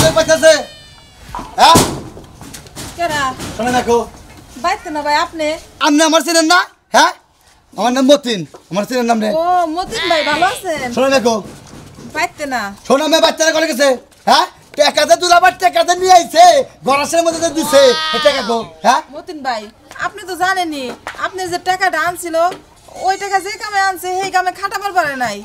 লোক পাইতেছে হ্যাঁ কেরা শোনে দেখো বাইতে না ভাই আপনি আপনি আমার চেনেন না হ্যাঁ আমার নাম মতিন আমার চেনেন নাম রে ও মতিন ভাই ভালো আছেন শোনে দেখো বাইতে না শোনো মেয়ে বাচ্চারা করে গেছে হ্যাঁ টাকাতে দুলাবার টাকাতে নিয়ে আইছে গরাসের মধ্যে দিছে টাকা গো হ্যাঁ মতিন ভাই আপনি তো জানেনই আপনি যে টাকাটা আনছিল ওই টাকা যে কামে আনছে সেই কামে খাটাবার পারে নাই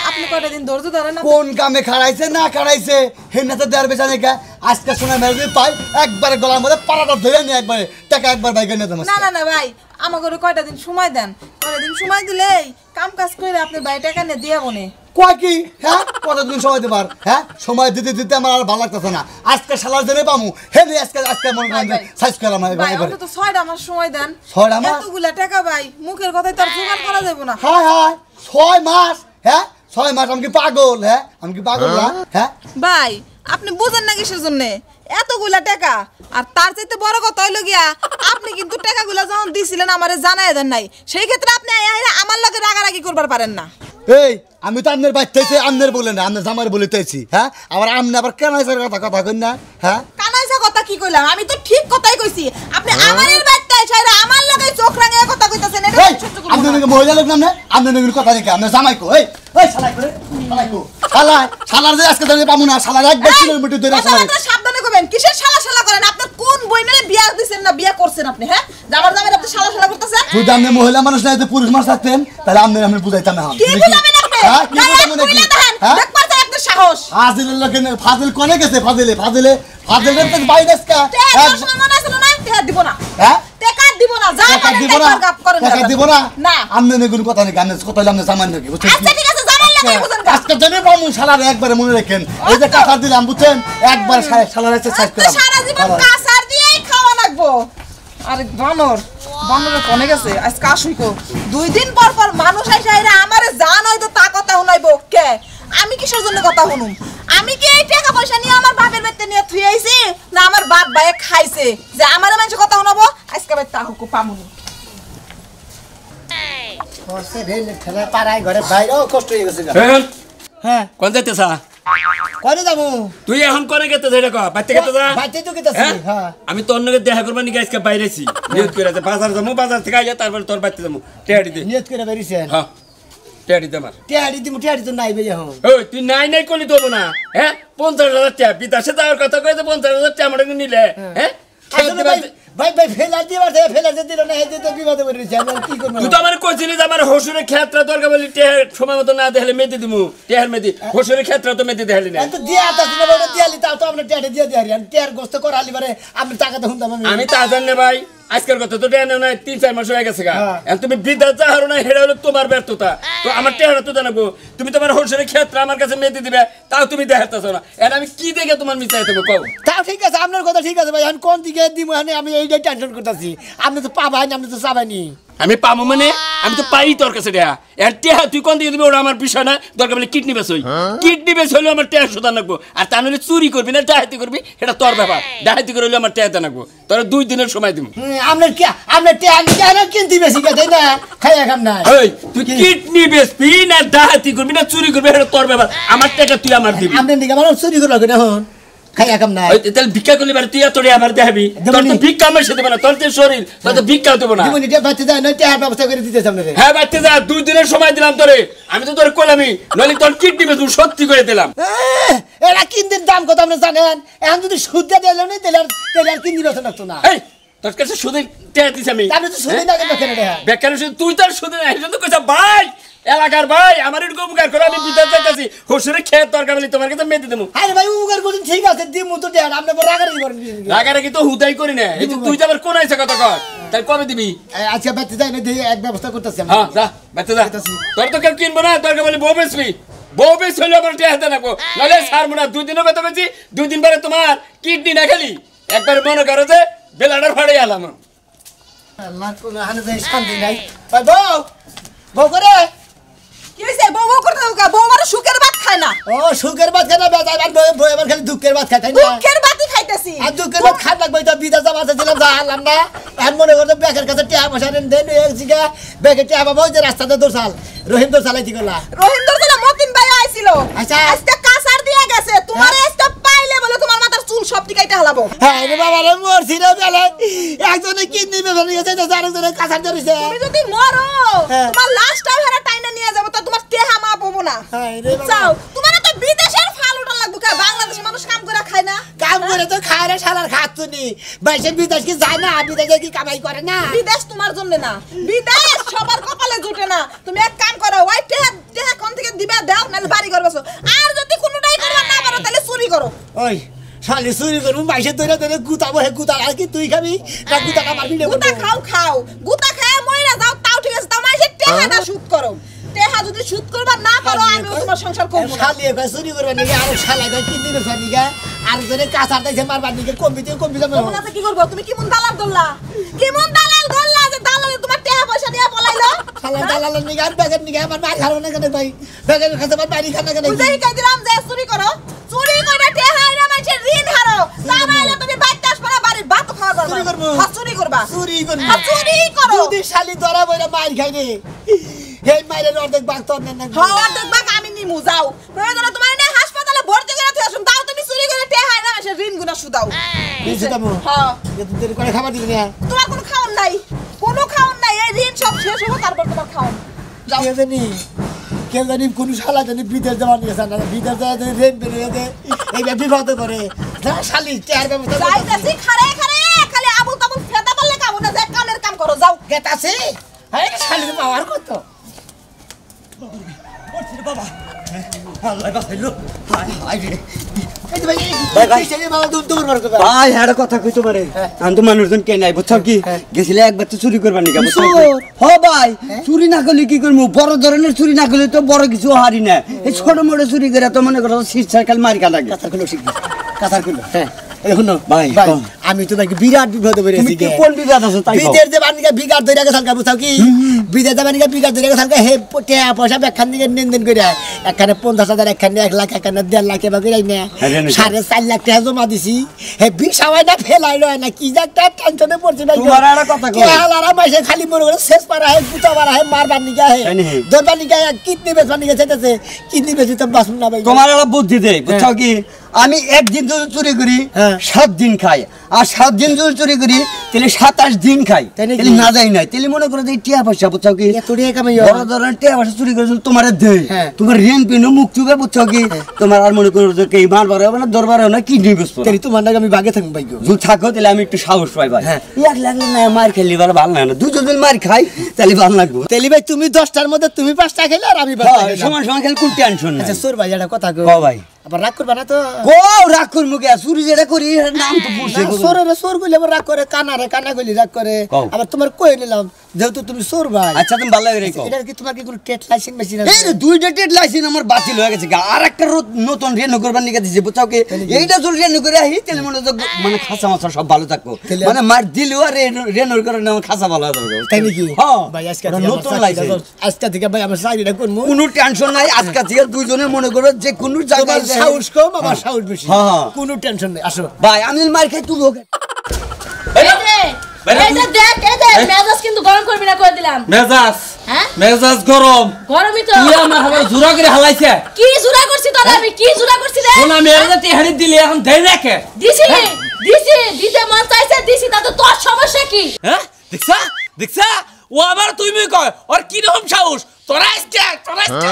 আপনি কয়টা দিন ধৈর্য ধরেন না কোন কামে খাড়াইছে না খাড়াইছে হেনাতে দেয়ার বেচা নাকি আজকে শোনা মেরে পাই একবারে গলার মধ্যে পাড়াটা ধরে নিয়ে একবারে টাকা একবার বাইকে নিয়ে দেবো না না না ভাই আমাকে কয়টা দিন সময় দেন কয়টা দিন সময় দিলেই কাম কাজ করে আপনি ভাই টাকা নিয়ে দিয়ে বনে কয় কি হ্যাঁ কতদিন সময় দেবার হ্যাঁ সময় দিতে দিতে আমার আর ভালো লাগতেছে না আজকে শালার জন্য পামু হে আজকে মনে করেন সাইজ করলাম ভাই অন্তত 6টা মাস সময় দেন 6টা মাস এতগুলা টাকা ভাই মুখের কথাই তো আর জোগাড় করা যাবে না হ্যাঁ হ্যাঁ 6 মাস হ্যাঁ 6 মাস আমি কি পাগল আমি কি পাগল না হ্যাঁ ভাই আপনি বুঝেন না কিসের জন্য এতগুলা টাকা আর তার চাইতে বড় কথা হইলো গিয়া আপনি কিন্তু টাকাগুলা যখন দিছিলেন আমারে জানাই দেন নাই সেই ক্ষেত্রে আপনি আমার লগে রাগারাগি করবার পারেন না এই আমি তো আপনার বাইতেছি আপনার বলে না আপনার জামার বলিতেছি হ্যাঁ আবার আপনি আবার কেন কথা কই না হ্যাঁ কানাইসা কথা কি কইলাম আমি তো ঠিক কথাই কইছি আপনি আমারের বাইতে ছাইরা আমার লগে চোখ রাঙায় কথা কইতাছেন এটা সহ্য করব আপনি নাকি মহিলা লোক নাম না আপনি নাকি কথা নাকি আপনার জামাই কো এই শালা করে শালা কো শালার যে আজকে ধরে পামু না শালার একবার কিলোমিটার ধরে শালা সাবধানে কইবেন কিসের শালা শালা করেন আপনি কোন বইনারে বিয়া দিবেন না বিয়া করছেন আপনি হ্যাঁ জামার জামাই আপনি শালা শালা করতেছেন যদি আপনি মহিলা মানুষ না যদি পুরুষ মানুষ থাকতেন তাহলে আপনি বুঝাইতাম না কি বুঝাবেন আপনি হ্যাঁ কি বুঝাবেন নাকি হ্যাঁ দেখ পারছেন আপনার সাহস ফাজিলের লোক ফাজিল কোনে গেছে ফাজিলের তো বাইরেস কা এক সময় মনে আছে না টাকা দিব না হ্যাঁ টাকা দিব না যা টাকা দিব না গাপ করেন টাকা দিব না না আপনি নাকি কথা নাকি আপনি কথা হইলাম না জামান নাকি বুঝছেন আচ্ছা ঠিক আছে জামাই লাগে বুঝেন আজকে জেনে পামু শালার একবারে মনে রাখেন এই যে কথা দিলাম বুঝছেন একবার শালার এসে সাইজ করলাম সারা জীবন কাসার দিয়েই খাওয়া লাগবো আরে বানরে কোনে গেছে আজকে আসুইকো 2 দিন পর পর মানুষ আইসা আইরা আমারে জান হয়তো তা কথা শুনাইবো কে আমি কিসের জন্য কথা শুনুম আমি কি এই টাকা পয়সা নিয়ে আমার বাপের বাড়িতে নিয়ে থুই আইছি না আমার বাপ ভাই খাইছে যে আমারে মানুষ কথা শোনাবো আজকে ভাই তাহুকু পামুনি ওসে রেল ঠেলা পাড়ায় ঘরে বাইরেও কষ্ট হয়ে গেছে হ্যাঁ কোন যাইতেছা কোনে যাবো তুই এখন কোনে গেতে যাই রাখো বাইতে গেতে যা বাইতে তো গেতেছি হ্যাঁ আমি তোর নগে দেখা করবা নি আজকে বাইরেছি নিয়ত করে আছে বাজার যাবো বাজার থেকে আইয়া তারপর তোর বাইতে যাবো টেহাড়ি দে নিয়ত করে বেরিয়েছেন হ্যাঁ টেহাড়ি দে আমার টিয়াড়ি তো নাই বেজে হন ওই তুই নাই করলি দেবো না হ্যাঁ 50,000 টাকা বিদেশে যাওয়ার কথা কইতে 50,000 টাকা আমার নিলে হ্যাঁ ভাই ফেলার দিল না এই যে তো বিবাদে বেরিয়েছে আমি কি করব তুই তো আমার কইছিলি যে আমার হসুরের ক্ষেত্রে দরকার বলি সময় মতো না দেখলে মেদি দিমু টেহার মেদি হসুরের ক্ষেত্রে তো মেদি দেখালি না তো দিয়া তাছ না বড় দিয়ালি তাও তো আমরা টিয়াড়ি দিয়ে দিয়ারি আমি টিয়ার গোস্ত করালি বারে আমি টাকা তো হুনতাম আমি তা জানি ভাই আজকের কথা তো টেনে নাই 3-4 মাস হয়ে গেছে গা তুমি বিদ্যা যাহারো না হেরা হলো তোমার ব্যর্থতা তো আমার টেহারা তো জানাবো তুমি তোমার হসুরের ক্ষেত্রে আমার কাছে মেদি দিবে তাও তুমি দেখাতেছো না এর আমি কি দেখে তোমার মিশাই দেবো কও তাও ঠিক আছে আপনার কথা ঠিক আছে ভাই এখন কোন দিকে দিমু আমি এইটাই টেনশন করতেছি আপনি তো পাবাই না আপনি তো চাবাইনি আমি পাবো মানে আমি তো পাই তোর কাছে টেহা এর টেহা তুই কোন দিকে দিবি ওটা আমার বিষয় না দরকার বলে কিডনি বেস হই কিডনি বেস হইলে আমার টেহা সুদান রাখবো আর তা নাহলে চুরি করবি না ডাহাতি করবি এটা তোর ব্যাপার ডাহাতি করে হইলে আমার টেহা রাখবো তোর 2 দিনের সময় দিব আপনার টেহা কিনতে বেশি কে তাই না খাইয়া খাম না এই তুই কিডনি বেসবি না ডাহাতি করবি না চুরি করবি এটা তোর ব্যাপার আমার টাকা তুই আমার দিবি আপনি দিকে আমার চুরি করলো কেন এখন খাইয়া খাম না তাহলে ভিক্ষা করলে বারে তুই তোরে আমার দেখাবি তোর তো ভিক্ষা আমার সাথে দেবে না তোর যে শরীর তোর তো ভিক্ষাও দেবো না জীবন এটা বাচ্চা যায় না টেহার ব্যবস্থা করে দিতে সামনে হ্যাঁ বাচ্চা যা 2 দিনের সময় দিলাম তোরে আমি তো তোরে কইলামই নলি তোর কিডনি বেসবি সত্যি করে দিলাম এরা কিনদের দাম কত আপনি জানেন এখন যদি সুদ দিয়ে দিল না তাহলে আর কিনদি বেতন লাগতো না এই তোর কাছে সুদে টেয়া দিছি আমি আপনি তো সুদই না কেন কেন রে বেকার শুধু তুই তার সুদে না এই জন্য কইছা ভাই এলাকার ভাই আমার একটু উপকার করে আমি বিদ্যা চাইতাছি হসুরে খেয়ে তরকার বলি তোমার কাছে মেদি দেবো আরে ভাই উপকার করুন ঠিক আছে দিমু তো টেহার আপনি রাগারাগি করেন রাগারাগি তো হুদাই করি না এই যে তুই তো আবার কোন আইছে কথা কর তাই কবে দিবি আচ্ছা বাচ্চা যায় না দিয়ে এক ব্যবস্থা করতেছি আমি হ্যাঁ যা বাচ্চা যা তোর তো কেউ কিনবো না তোর বলি বউ বেসবি বউ বেস হইলে আবার টেয়া হাতে রাখবো নাহলে ছাড়বো না 2 দিনের কথা বলছি 2 দিন পরে তোমার কিডনি না খালি একবার মনে করো যে বেলাডার ফাড়ে আলাম আমার কোনো হানে শান্তি নাই ভাই বউ করে কি হইছে বউ করতে হোক বউ আমার সুখের ভাত খায় না ও সুখের ভাত খায় না বেজার বউ এবার খালি দুঃখের ভাত খায় তাই না দুঃখের ভাতই খাইতেছি আর দুঃখের ভাত খাট লাগবে তো বিদা জামা দিলাম যা আনলাম না এখন মনে করতো ব্যাগের কাছে টিয়া পয়সা দেন এক জিগা ব্যাগে টিয়া বাবা ওই যে রাস্তাতে দোরসাল রহিম দোরসালাইতি করলা রহিম দরজলা মতিন ভাই আইছিল আচ্ছা আজকে কাসার দিয়ে গেছে তোমার আজকে পাইলে বলে তোমার কেটে হালাবো হ্যাঁ রে বাবা রে মরছি রে বেলে একজনে কিডনি বেচে নিয়ে যাইতেছে আরেকজনে কাঁচার ধরেছে তুমি যদি মরো হ্যাঁ। তোমার লাশটা ভেড়া টাইনা নিয়ে যাবো তো তোমার টেহা মা পাবো না হ্যাঁ রে বাবা চাও তোমার তো বিদেশের ফালুটা লাগবে কা বাংলাদেশের মানুষ কাম করে খায় না কাম করে তো খায় রে শালার খাচ্ছুনি বাইসে বিদেশ কি যায় না বিদেশে কি কামাই করে না বিদেশ তোমার জন্য না বিদেশ সবার কপালে জুটে না তুমি এক কাম করো ওই টেহা টেহা কোন থেকে দিবা দাও নালে বাড়ি ঘর বসো আর যদি কোনোটাই করবা না পারো তাহলে চুরি করো ওই শালি চুরি করবো বাইসে ধরে ধরে গুতাবো হে গুতা আর কি তুই খাবি না গুতাটা মারবি না গুতা খাও গুতা খায় মইরা যাও তাও ঠিক আছে তাও মাইসে টেহাটা শুট করো টেহা যদি শুট করবা না পারো আমি তোমার সংসার করব না শালি একবার চুরি করবা নাকি আর শালা গায় কিডনি বেচা নিগা আর জনে কাঁচার দেখে মারবার নিগে কমবিতে যাবে তোমরা কি করবো তুমি কি মন দালাল দল্লা কি মন দালাল দল্লা যে দালাল তোমার টেহা পয়সা দিয়া পলাইলো শালা দালালের নিগা আর ব্যাগের নিগা আমার বাড়ি হারো না কেন ভাই ব্যাগের কাছে আমার বাড়ি খানা কেন বুঝাই কাই দিলাম যে চুরি করো চুরি করে টেহা আইরা মানুষের ঋণ হারো তা নাইলে তুমি বাইতে আসবা না বাড়ির ভাত খাওয়া করবা চুরি করবো। হ্যাঁ, চুরি করবা চুরি করবি চুরি করো যদি শালি ধরা বইরা মার খাই রে এই মাইরের অর্ধেক বাগ তোর না হাওয়া দেখবা আমি নিমু যাও প্রয়োজনে তোমার না হাসপাতালে ভর্তি করে দিয়ে আসুন তাও তুমি চুরি করে টেহা আইরা মানুষের ঋণ গুনা সুদাও বুঝছি তামু হ্যাঁ এত দেরি করে খাবার দিবি না তোমার কোনো খাওন নাই এই ঋণ সব শেষ হবো তারপর তোমার খাওন যাও কেউ জানি কোন শালা জানি বিদেশ যাওয়ার নিয়ে না বিদেশ যাওয়া যদি রেন বেরিয়ে যায় এইবার বিপদে পড়ে শালি চেয়ার ব্যবস্থা যাইতাছি খারে খালি আবুল তাবুল ফেদা বললে কাম না যে কামের কাম করো যাও গেতাছে হ্যাঁ শালির পাওয়ার কত বাবা আল্লাহ বাঁচাইলো হায় হায় রে এই ভাই ভাই সেই বাবা দূর মার করবে ভাই হ্যাঁ কথা কই তোমারে আমি তো মানুষজন কে নাই বুঝছো কি গেছিলে একবার তো চুরি করবার নিকা বুঝছো হ ভাই চুরি না করলে কি করবো বড় ধরনের চুরি না করলে তো বড় কিছু হারি না এই ছোট মোটো চুরি করে তো মনে করো শীর্ষার কাল মারি কাটা লাগে কাতার খুলো শিখবি কাতার খুলো হ্যাঁ এখনো ভাই, ভাই কও। আমি তো নাকি বিরাট বিপদে পড়েছি তুমি কি কোন বিবাদ আছে তাই কও। বিদের যে বানিকা বিগার ধরে গেছাল কা বুঝাও কি বিদের যে বানিকা বিগার ধরে গেছাল কা হে টাকা পয়সা একখান থেকে লেনদেন করে একখানে 50,000 একখানে 1 লাখ একখানে 1.5 লাখ এবার করে না হ্যাঁ, রে, 4.5 লাখ টাকা জমা দিছি হে বিশাওয়াই না ফেলাইলো না কি যে একটা টেনশনে পড়ছি ভাই তোমার আর একটা কথা কই। হালারা মাইসে খালি মনে করে শেষ পারা হে গুতা মারা হে মারবার নিকা হে তাই নাকি? দরবার নিকা কিডনি বেচবার নিকা চাইতেছে কিডনি বেচি তো বাসুন না ভাই তোমার একটা বুদ্ধি দে বুঝছো কি আমি একদিন যদি চুরি করি হ্যাঁ। 7 দিন খাই আর 7 দিন যদি চুরি করি তাহলে 27 দিন খাই তাই নাকি? তাহলে না যাই নাই তাহলে মনে করো যে টিয়া পয়সা বুঝছো কি এত টাকা কামাই বড় ধরনের টিয়া পয়সা চুরি করে তোমার দেয় হ্যাঁ। তোমার ঋণ পিনো মুখ চুবে বুঝছো কি তোমার আর মনে করো যে কে মারবার হবে না দরবার হবে না কিডনি বেচবো তাহলে তোমার নাকি আমি বাগে থাকবো ভাই যদি থাকো তাহলে আমি একটু সাহস পাই ভাই হ্যাঁ। এক লাগলে না মার খেলি ভালো ভালো লাগে না দুজন মিলে মার খাই তাহলে ভালো লাগবে তেলি ভাই তুমি 10টার মধ্যে তুমি 5টা খেলে আর আমি 5টা খেলাম। সমান সমান খেলে কোন টেনশন নাই আচ্ছা সোর ভাই একটা কথা কো ক ভাই আবার রাগ করবা না তো কো রাগ করমু কে চুরি যেটা করি এর নাম তো পুষে সোরের সোর কইলে আবার রাগ করে কানা কইলে রাগ করে কও। আবার তোমার কই নিলাম যেহেতু তুমি সোর ভাই আচ্ছা তুমি ভালো করে কও এটা কি তোমার কি কোনো টেট লাইসেন্স মেশিন এই রে দুইটা টেট লাইসেন্স আমার বাতিল হয়ে গেছে আর একটা নতুন রেনু করবার নিকে দিছে বুঝছো কি এইটা যদি রেনু করে আহি তাহলে মনে তো মানে খাসা মাছা সব ভালো থাকবো তাহলে মানে মার দিলেও আর রেনুর করে আমার খাসা ভালো হবে তাই নাকি হ্যাঁ ভাই আজকে ওটা থেকে নতুন আমার লাইসেন্স চাকরিটা- আজকে থেকে ভাই আমার চাকরিটা করবো কোনো টেনশন নাই আজকে থেকে দুইজনে মনে করো যে কোনো তোমার জায়গায় যাই- সাহস কম আমার সাহস বেশি হ্যাঁ। কোনো টেনশন নেই আসো ভাই আমি মার খাই তুই লোক মেজাজ কিন্তু গরম করবি না করে দিলাম মেজাজ হ্যাঁ মেজাজ গরম গরমই তো তুই আমার হাতে জুরা করে হালাইছে কি জুরা করছি তোরা আমি কি জুরা করছি রে শোনা মেরে তে হাড়ি দিলি এখন দেই রাখে দিছি দিতে মন চাইছে দিছি তাতে তোর সমস্যা কি হ্যাঁ দেখছা ও আবার তুই কয় ওর কি রকম সাহস তোরা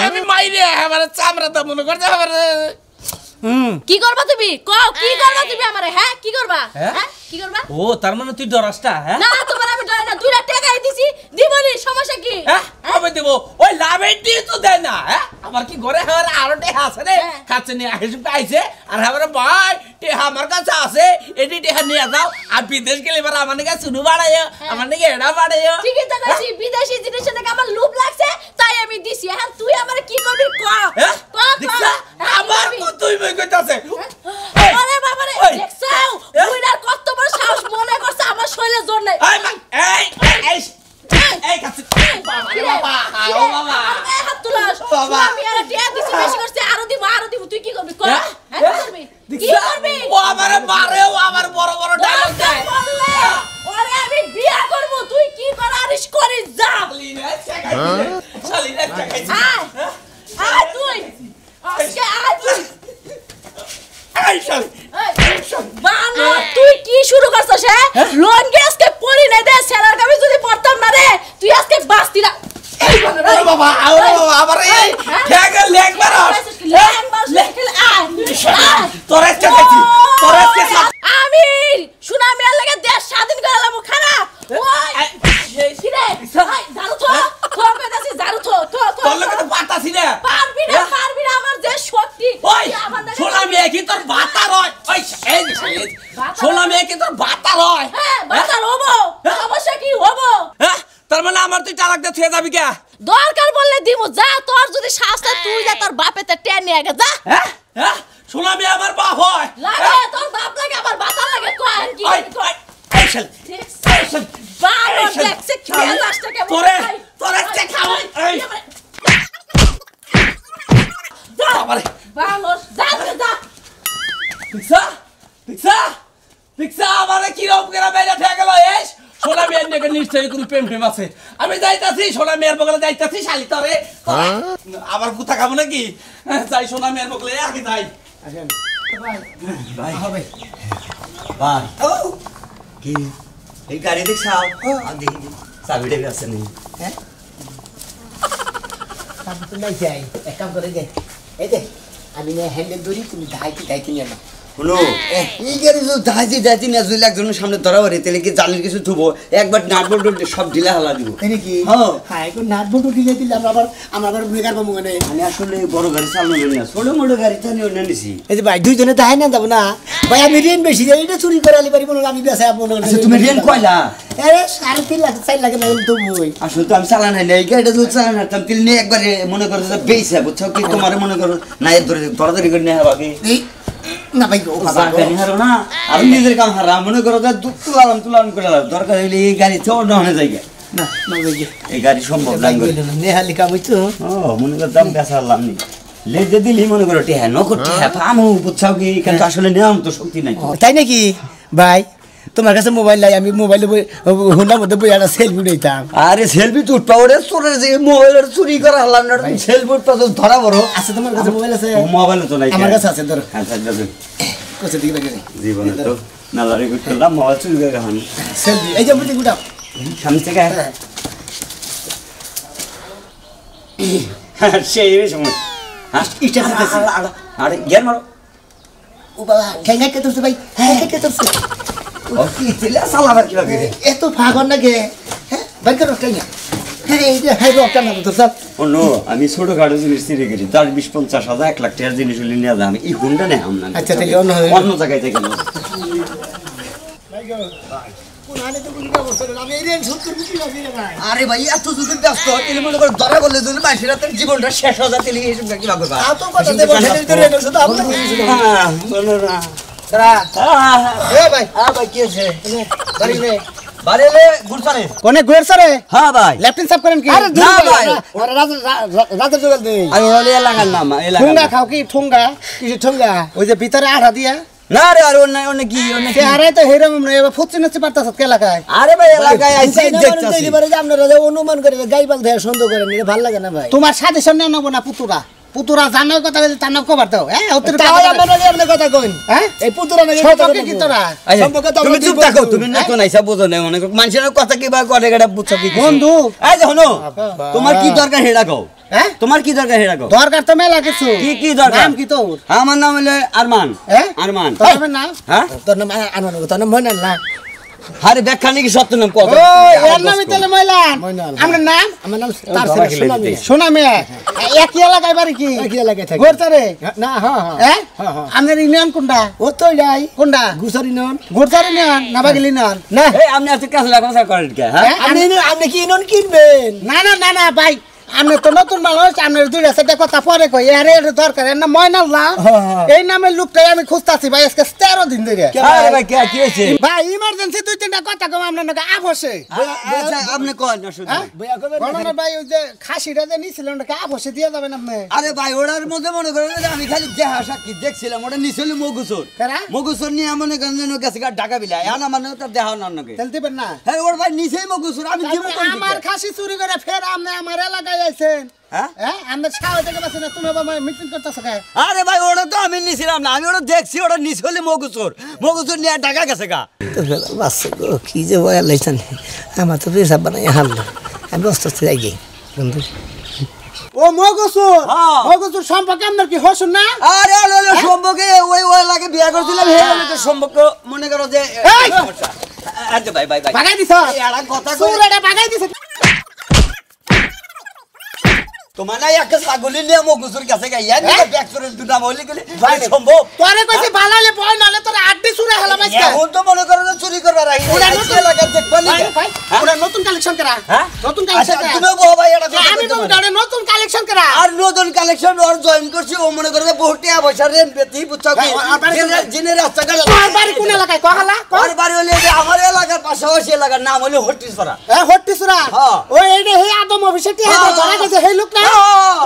আমি মাইরে আমার চামড়া তো মনে করতে আমার কি করবা তুমি কও কি করবা তুমি আমারে হ্যাঁ কি করবা হ্যাঁ? হ্যাঁ কি করবা ও তার মানে তুই ডরাসটা হ্যাঁ না তোমার আমি ডরে না 2 লাখ টাকাই দিছি দিবনি সমস্যা কি হ্যাঁ কবে দেব ওই লাভের দিয়ে তো দেয় না হ্যাঁ আমার কি ঘরে হার আরো টেহা আছে রে হ্যাঁ। কাছে নিয়ে হিসেব আইছে আর আমার ভাই টেহা আমার কাছে আছে এটি টেহা নিয়ে যাও আর বিদেশ গেলে এবার আমার নাকি শুনু বাড়াইও আমার নাকি এড়া বাড়াইও ঠিকই তো কইছি বিদেশি জিনিসের থেকে আমার লোভ লাগছে তাই আমি দিছি হ্যাঁ তুই আমারে কি করবি ক হ্যাঁ ক দেখছা আবার তুই মই কইতাছে আরে বাবা রে ওই। দেখছাও বুইড়ার কত বড় সাহস মনে করছে আমার শরীরে জোর নাই এই মা এই কাছে বাবা রে বাবা ও বাবা হাত তুলাস বাবা। আমি আর টিয়া দিছি বেশি করছে আরো দিব তুই কি করবি কর হ্যাঁ? হ্যাঁ কি করবি কি করবি ও আমারে মারে ও আমার বড় বড় ডায়লগ দেয় বললে ওরে আমি বিয়া করব তুই কি করিস করিস যা শালিরা দেখাইছি আয় তুই আজকে আয় তুই এই শালি বানো পড়ছস লঙ্গি আজকে পরি নাই দে সেলার আমি যদি পড়তাম না রে তুই আজকে বাস্তি না বাবা আবার এই ঠেকা লেগ মারস তোরে চাইছি তোরে চাইছি আমি শুনা মেয়ের লাগে দেশ স্বাধীন করে লামু খারাপ ওই সিরে জারু তো কইতাছি জারু তো তোর লগে তো পাতাছি না পারবি না আমার যে শক্তি ওই সোনা মেয়ে কি তোর বাতা রয় ওই এই সোনা মেয়ে কি তোর বাতা রয় হ্যাঁ বাতার হবো সমস্যা কি হবো হ্যাঁ তার মানে আমার তুই তালাক দে থুয়ে যাবি কে দরকার বললে দিমু যা তোর যদি শাস্তি তুই যা তোর বাপেতে টেন নিয়ে গে যা হ্যাঁ হ্যাঁ সোনা মেয়ে আমার বাপ হয় লাগে তোর বাপ লাগে আমার বাতা লাগে কয় কি কয় এই শাল এই শাল বারো দেখছে খেয়ে লাস্টে কে তোরে খাও এই বাবারে বালো যা পিক্সা আমারে কি রকম করে বাইরে থেকে গেল এস সোনা মেয়ের নাকি নিশ্চয়ই কোনো প্রেম আছে আমি যাইতাছি সোনা মেয়ের বগলে যাইতাছি শালি তরে আবার গুতা খাবো নাকি যাই সোনা মেয়ের বগলে আগে যাই ভাই হবে ভাই ও কি এই গাড়ি দেখছাও দেখি চাবিটা আছে নি হ্যাঁ কাম তো নাই যাই এক কাম করে দে এই দে আমি না হ্যান্ডেল ধরি তুমি ধাইতে নিয়ে নাও শুনো এই গাড়ি তো দাইছি না যদি একজনের সামনে ধরা পড়ে তাহলে কি জানির কিছু থুবো একবার নাটবল সব ঢিলা হালা দিব তাই নাকি হ্যাঁ হ্যাঁ এখন নাট বটু দিলে দিলে আমরা আবার বেকার পাবো মানে আমি আসলে বড় গাড়ি চালানো না ছোট মোটো গাড়ি চালিয়ে না নিছি এই যে ভাই দুইজনে দাহাই না যাবো না ভাই আমি ঋণ বেশি যাই এটা চুরি করে আলি পারি মনে আমি বেসায় আপনার আচ্ছা তুমি রেন কয়লা আরে 3.5 লাখ 4 লাখ না তো বই আসলে তো আমি চালান নাই এই গাড়িটা যদি চালান হাঁটতাম তাহলে নিয়ে একবারে মনে করো যে বেইছে বুঝছো কি তোমার মনে করো না এর ধরে দরদারি করে নেওয়া বাকি না ভাই ও বাবা গাড়ি হারো না আমি নিজের কাম হারা মনে করো যে তুলাম করে দরকার হইলে এই গাড়ি তো অন্য হনে যাই না না ভাই এই গাড়ি সম্ভব না নেহালি কাম হইতো ও মনে করো দাম বেচালাম নি লেজে দিলি মনে করো টেহা নকর টেহা পামু বুঝছাও কি কিন্তু আসলে নেওয়াম তো শক্তি নাই তাই নাকি ভাই তোমার কাছে মোবাইল নাই আমি মোবাইলে হুন্ডার মধ্যে বই একটা সেলফি উঠাইতাম আরে সেলফি তো উঠপা ওরে চোরের যে মোবাইলের চুরি করা হলাম না সেলফি উঠপা তো ধরা বড় আছে তোমার কাছে মোবাইল আছে মোবাইল তো নাই আমার কাছে আছে ধরো আচ্ছা দাদু কোথা থেকে লাগে জীবনে তো নালারি করলাম মোবাইল চুরি করে হান সেলফি এই যে বুঝি গুটা সামনে থেকে সেই সময় হ্যাঁ ইস্টা করতেছি আরে গের মারো ও বাবা ঠেঙ্গা কে তোরছে ভাই হ্যাঁ কে তোরছে ও কি ছিল সালাবার কি লাগে এত ফাগন না গে হ্যাঁ ভাই কেন ঠেঙ্গা হ্যাঁ এই যে হাই রকটা না তোর সব ও নো আমি ছোট গাড়ি জিনিস চুরি করি 10-20-50,000 1 লাখ টাকার জিনিস হলে নিয়ে যাই আমি এই হুন্ডা নেই আমরা আচ্ছা তাহলে অন্য জায়গায় থেকে নাও আরে ভাই এত যদি ব্যস্ত তাহলে মনে করো ধরা বললে যদি মাসিরা তোর জীবনটা শেষ হয়ে যায় তাহলে এইসব কি ভাবে বা তো কথা দেব সেটা শুধু আপনি হ্যাঁ বলো না ভাই ভাই কি আছে বাড়িলে গুরসারে কোনে ঘুরে সরে হ্যাঁ ভাই লেফটেন্ট সাব করেন কি আরে না ভাই আরে রাজা জোগাল দেই আর ওলে লাগান না মা এলাকা ঠুঙ্গা খাও কি ঠুঙ্গা কিছু ঠুঙ্গা ওই যে ভিতরে আঠা দিয়া না রে আর অন্য কি অন্য সে আরে তো হেরম না এবার ফুচি নাচতে পারতাছ কে এলাকায় আরে ভাই এলাকায় আইছি দেখতাছি এবারে যে আপনারা যে অনুমান করে গাইবাল দেয়া সুন্দর করে নিলে ভালো লাগে না ভাই তোমার সাথে সামনে নেবো না পুতুরা জানার কথা বলে তার নাম কবার দাও হ্যাঁ তাও আমরা আপনি কথা কইন হ্যাঁ এই পুতুরা নাকি সম্পর্কে কি তোরা সম্পর্কে তো তুমি চুপ থাকো তুমি না কোন আইসা বুঝো না অনেক মানুষের কথা কি বা করে গেটা বুঝছো কি বন্ধু এই যে হনো তোমার কি দরকার হেডা কও হ্যাঁ তোমার কি দরকার হেডা কও দরকার তো মেলা কিছু কি দরকার নাম কি তোর আমার নাম হলো আরমান হ্যাঁ আরমান তোর নাম হ্যাঁ তোর নাম আনন্দ তোর নাম মইনাল না আরে ব্যাখ্যা নাকি সত্য নাম কত ও এর নামই তাহলে ময়লা ময়নাল। আমার নাম আমার নাম তার ছেলে সুনামি সোনা মেয়ে একই এলাকায় বাড়ি কি কি লাগে থাকে গোরচারে না হ্যাঁ হ্যাঁ হ্যাঁ হ্যাঁ আপনার ইউনিয়ন কোনটা ও তো যাই কোনটা গুছারি নন গোরচারে ইউনিয়ন না বাগিল ইউনিয়ন না এই আপনি আজকে কাছে লাগা করেন কে হ্যাঁ আপনি কি নন কিনবেন না ভাই আপনি তো নতুন মানুষ আপনার দুইটা সেটা কথা পরে কই আরে এটা দরকার এর নাম ময়নাল না এই নামের লোকটাই আমি খুঁজতাছি ভাই আজকে 13 দিন ধরে আরে ভাই কি হইছে ভাই ইমার্জেন্সি দুই তিনটা কথা কম আপনার নাকি আপসে আচ্ছা আপনি কোন অসুবিধা বইয়া কবে বড় ভাই ওই যে খাসিটা যে নিছিলেন ওটাকে আপসে দিয়ে যাবেন আপনি আরে ভাই ওটার মধ্যে মনে করেন যে আমি খালি দেহা সাক্ষী দেখছিলাম ওটা নিছিল মগুসুর কারা? মগুসুর নিয়ে মনে করেন যে গেছে ঢাকা বিলা এখন আমার তার দেহা অন্যকে তেল দিবেন না হ্যাঁ ওর ভাই নিছেই মগুসুর আমি জীবন আমার খাসি চুরি করে ফের আপনি আমার এলাকায় ভাই আইছেন হ্যাঁ হ্যাঁ আমরা ছাওয়া থেকে বাসে না তুমি বাবা মিটিং করতেছ কে আরে ভাই ওটা তো আমি নিছিলাম না, আমি ওটা দেখছি, ওটা নিচ হলে মগুচুর নিয়ে ঢাকা গেছে গা। বাস কি যে বয়া লাইছেন আমার তো পেশা বানাই হামলা আমি অস্ত যাই গে বন্ধু ও মগসুর সম্পর্কে আপনার কি হসুন না আরে ওলে সম্পর্কে ওই লাগে বিয়া করছিলাম, হে ওলে সম্পর্ক মনে করো যে আরে ভাই বাগাই দিছ এড়া কথা কই সুরেটা বাগাই দিছ তোমার না একটা ছাগলি নিয়ে মগুচুর কাছে গাইয়া নিয়ে ব্যাকসুরের দুটা মইলে গেলে ভাই সম্ভব তোরে কইছি বালালে বয় নালে তোর আড্ডি সুরে হেলা মাইছে এখন তো মনে করো যে চুরি করবার আই ওরা নতুন লাগা দেখবানি ভাই ওরা নতুন কালেকশন করা হ্যাঁ নতুন আচ্ছা কালেকশন তুমি বহ ভাই এটা আমি তো ওরা নতুন কালেকশন করা আর নতুন কালেকশন ওর জয়েন করছি, ও মনে করে বহুটিয়া পয়সা রেন বেতি বুঝছো কি জিনে রাস্তা গেল তোর বাড়ি কোন এলাকায় কহালা ওর বাড়ি হলে যে আমার এলাকার পাশাপাশি এলাকার নাম হলো হট্টিসপাড়া। হট্টিসুরা হ্যাঁ। ওই এইটা হে আদম অফিসেটি হে ধরা গেছে হে লোক না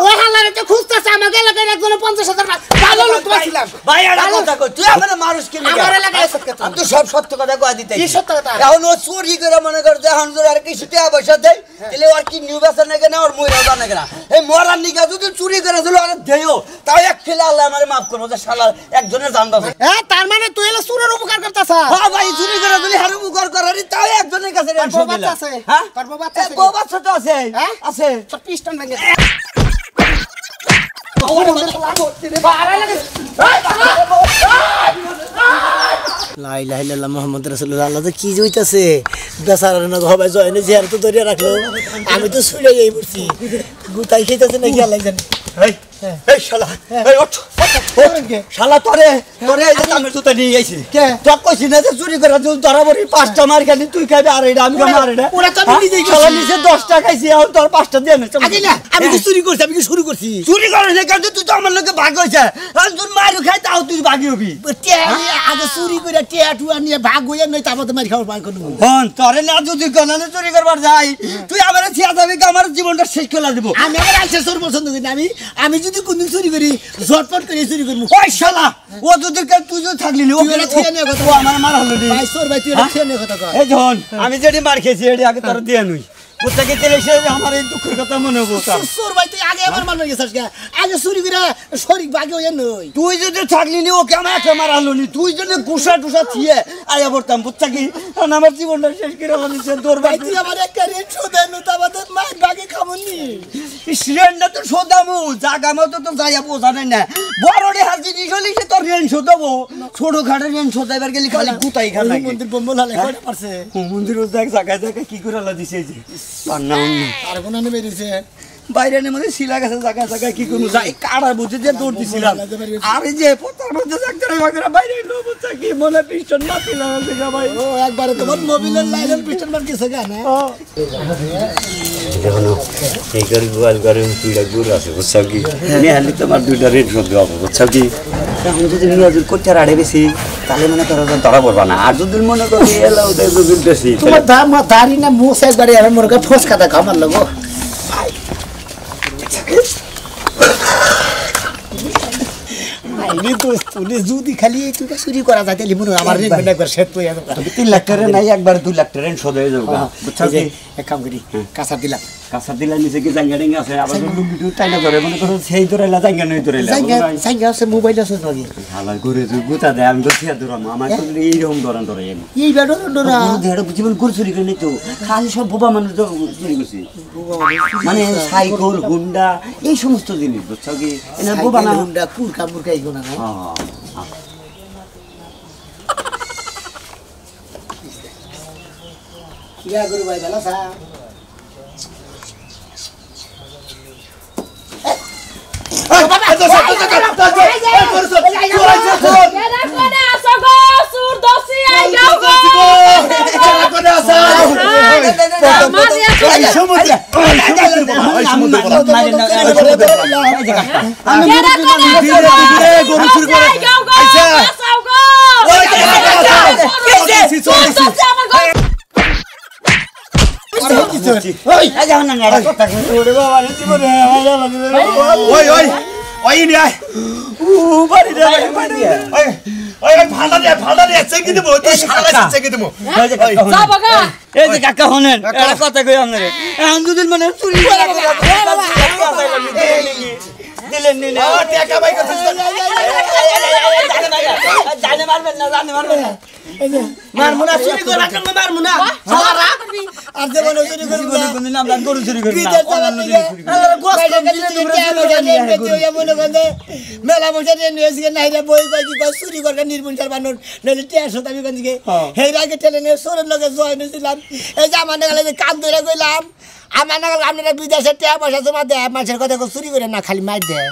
ওই হালারে তো খুঁজতাছে আমাকে এলাকায় একজন 50,000 ভালো লোক পাইছিলাম ভাই এটা কথা কই তুই আমার মানুষ কি লাগা আমার এলাকায় সত্য কথা আমি তো সব সত্য কথা কই দিতে কি সত্য কথা এখন ও চুরি করে মনে কর যে এখন আর কিছু টাকা পয়সা দেয় তাহলে ওর কি নিউ বেচা নাকি না ওর মইরা জানা কেনা এই মরার নিকা যদি চুরি করে দিল আর দেও তাও এক ফেলে আল্লাহ আমারে মাফ করবো যে শালা একজনের জান বাঁচে। হ্যাঁ তার মানে তুই এলে সুরের উপকার করতাছ হ্যাঁ ভাই চুরি করে দিলি হারু উপকার করারি তাও একজনের কাছে রেন তোর বাচ্চা আছে হ্যাঁ তোর বাচ্চা আছে বউ বাচ্চা তো আছে হ্যাঁ আছে তোর পিস্টন ভেঙে লাই লাই লা মোহাম্মদ রাসূলুল্লাহ আল্লাহ তো কি জইতাছে বেচারা না হবে জয়নে জিয়ার তো ধরে রাখলো আমি তো শুয়ে যাই পড়ছি গুতাই খেতেছে নাকি আল্লাহ জানে এই শালা এই ওঠ শালা তোরে এই যে কামের জুতা নিয়ে আইছি কে? তো কইছি না যে চুরি করে তুই ধরা পড়ি 5টা মার খালি তুই খাবি আর এটা আমি খাবো আর এটা ওরা তো আমি নিজেই শালা নিচে 10টা খাইছি এখন তোর 5টা দিয়ে নে আগে না আমি তো চুরি করছি আমি কি শুরু করছি চুরি করে যে কাজ তুই তো আমার লগে ভাগ হইছে আর তুই মার খাই তাও তুই ভাগি হবি আগে চুরি করে টিয়া টুয়া নিয়ে ভাগ হইয়া নই তারপর তো মারি খাওয়ার পাই করবো হন তোরে না যদি কোনানে চুরি করবার যাই তুই আমারে ছিয়া যাবি আমার জীবনটা শেষ করে দিব আমি আমার আইসা চোর পছন্দ করি না আমি যদি কোনদিন চুরি করি ঝটপট করে চুরি করবো ওই শালা ও যদি তুই যদি থাকলি ও তুই এটা খেয়ে নে কথা ও আমার মার হলো নি ভাই চোর ভাই তুই এটা খেয়ে নে কথা কয় এই যখন আমি যেটি মার খেয়েছি এটি আগে তোর দিয়ে নুই প্রত্যেকে তেলে সে আমার এই দুঃখের কথা মনে হবো চোর ভাই তুই আগে আমার মারলো গেছিস কে আগে চুরি করে শরীর ভাগে হইয়া নই তুই যদি থাকলি নি ওকে আমার একটা মার হলো নি তুই যদি গুসা টুসা থিয়ে আয়া পড়তাম বুঝছা কি আমার জীবনটা শেষ করে বলেছে তোর ভাই ভাই তুই আমার একটা রেট শোধে নো তা আমাদের মার ভাগে খাবনি রেনটা তো শোধামু জাগা মতো তো যাইয়া বোঝা নাই না বড় হাজি জিনিস হলে সে তোর রেন শোধাবো ছোট খাটে রেন শোধাইবার গেলে খালি গুতাই খা লাগে মন্দির বম্বল হালে কয়টা পারছে মন্দিরও দেখ জায়গায় জায়গায় কি করে আলা দিছে যে পার না আর কোন আনে বেরিয়েছে বাইরে মধ্যে শিলা গেছে জায়গায় জায়গায় কি করবো যাই কাড়ার বুঝে যে দৌড় দিছিলাম আমি যে পোতার মধ্যে ডাক্তারের বাগেরা বাইরে এলো বুঝছা কি মনে পিস্টন মাতিলাম দেখা ভাই ও একবারে তোমার মোবিলের লাইনের পিস্টন মার কিছু গানে দেখুন এই করে গোয়াল করে দুইটা গরু আছে বুঝছাও কি নেহালি তোমার দুইটা রেট করতে হবে বুঝছাও কি এখন যদি নিয়াজুর করতে আড়ে বেশি তাহলে মনে করো ধরা পড়বা না আর যদি মনে করো এলাও দুধ বেশি তোমার দাম দাড়ি না মুখ একবারে আর মনে করে ফসকা দেখা আমার লগো আইনি দোস্ত তুই যদি খালি তুই চুরি করা যায় তাহলে মনে আমার রেট একবার সেট হয়ে যাবে 3 লাখ টাকা নাই একবার 2 লাখ টাকা শোধ হয়ে যাবে বুঝছাও কি এক কাম করি কাঁচা দিলাম কাঁচা দিলা নিচে কি জাঙ্গা ডেঙ্গা আছে আবার লুঙ্গি টাইনা ধরে মনে করো সেই ধরেলা জাঙ্গা নই ধরেলা জায়গা আছে মোবাইল আছে নাকি হালা ঘুরে তুই গুতা দেয় আমি তো থিয়া ধরাম আমার তো এইরকম ধরান ধরে এনে এই বেড়ো ডোরা দেড় জীবন করে চুরি করে নিত খালি সব বোবা মানুষ চুরি করছি মানে সাইকেল হুন্ডা এই সমস্ত জিনিস বুঝছো কি এনে বোবা না হুন্ডা কুরকা মুরকা এইগুলো না কিয়া গরু ভাই ভালো সা বাড়ি রে ভাড়া দিয়ে চেকে দেবো তুই সারা চেকে দেবো যা বাগা এই যে কাকা হনেন একটা কথা কই আপনারে এখন যদি মানে চুরি করে দিলেন নি না টাকা বাই করতে জানে মারবেন না জানে মারবেন না মারমুনা চুরি করে রাখলাম না মারমুনা সারা আর যে মনে চুরি করে জীবনে কোনদিন আমরা গরু চুরি করি না বিদেশ চালাতে গিয়ে গোস্ত দিলে মনে করে মেলা বসে নিয়েছি না রে বই কই কি চুরি করে নির্বংশার বানর নইলে টিয়ার সাথে আমি কোন দিকে হেই আগে ঠেলে নিয়ে সোরের লগে জয়েন হয়েছিলাম এই যে আমার নাগালে যে কাম ধরে কইলাম আমার নাগালে আপনারা বিদেশে টিয়া পয়সা জমা দেয় মানুষের কথা চুরি করে না খালি মার দেয়